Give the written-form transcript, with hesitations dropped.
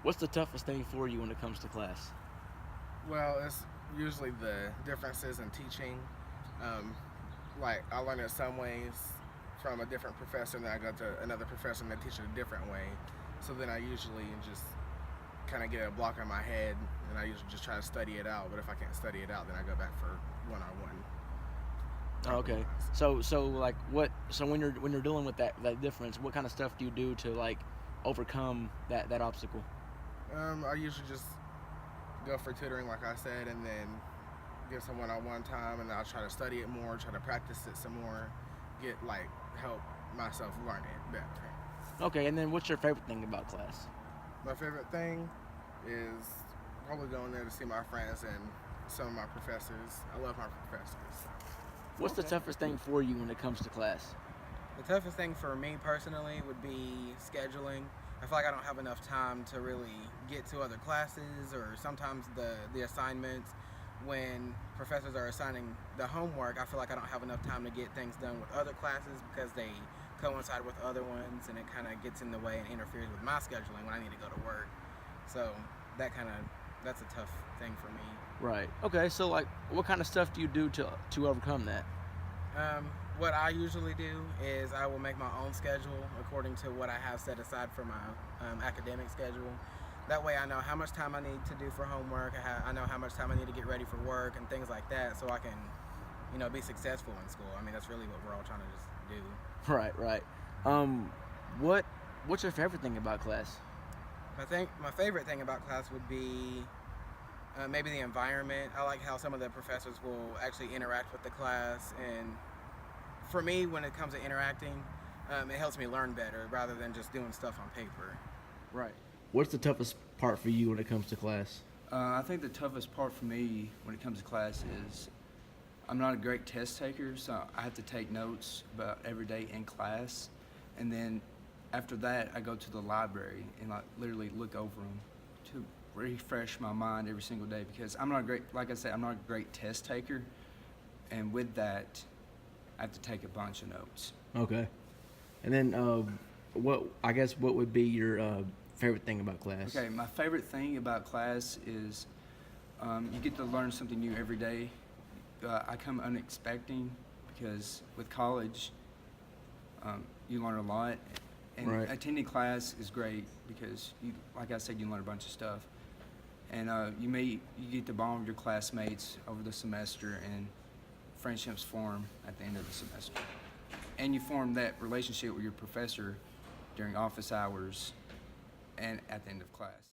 What's the toughest thing for you when it comes to class? Well, it's usually the differences in teaching. Um, like I learn it some ways from a different professor, and then I go to another professor and they teach it a different way. So then I usually just kind of get a block on my head, and I usually just try to study it out. But if I can't study it out, then I go back for one-on-one Oh, type of okay. classes. So like what? So when you're dealing with that difference, what kind of stuff do you do to like overcome that obstacle? I usually just go for tutoring, like I said, and then get some one-on-one time, and I'll try to study it more, try to practice it some more, get like help myself learn it better. Okay, and then what's your favorite thing about class? My favorite thing is probably going there to see my friends and some of my professors. I love my professors. What's the Okay. toughest thing for you when it comes to class? The toughest thing for me personally would be scheduling. I feel like I don't have enough time to really get to other classes, or sometimes the assignments. When professors are assigning the homework, I feel like I don't have enough time to get things done with other classes because they coincide with other ones, and it kind of gets in the way and interferes with my scheduling when I need to go to work. So that kind of that's a tough thing for me. Right. Okay. So like, what kind of stuff do you do to overcome that? What I usually do is I will make my own schedule according to what I have set aside for my academic schedule. That way I know how much time I need to do for homework. I know how much time I need to get ready for work and things like that, so I can, be successful in school. I mean, that's really what we're all trying to just do. Right. Right. Um, what what's your favorite thing about class? I think my favorite thing about class would be maybe the environment. I like how some of the professors will actually interact with the class, and for me, when it comes to interacting, it helps me learn better rather than just doing stuff on paper. Right. What's the toughest part for you when it comes to class? I think the toughest part for me when it comes to class is I'm not a great test taker, so I have to take notes about every day in class, and then after that, I go to the library and like literally look over them to refresh my mind every single day because I'm not a great, like I said, I'm not a great test taker, and with that, I have to take a bunch of notes. Okay. And then, what would be your favorite thing about class? Okay, my favorite thing about class is you get to learn something new every day. I come unexpecting because with college, you learn a lot, and Right. attending class is great because you, like I said, you learn a bunch of stuff, and you get to bond with your classmates over the semester, and friendships form at the end of the semester, and you form that relationship with your professor during office hours and at the end of class.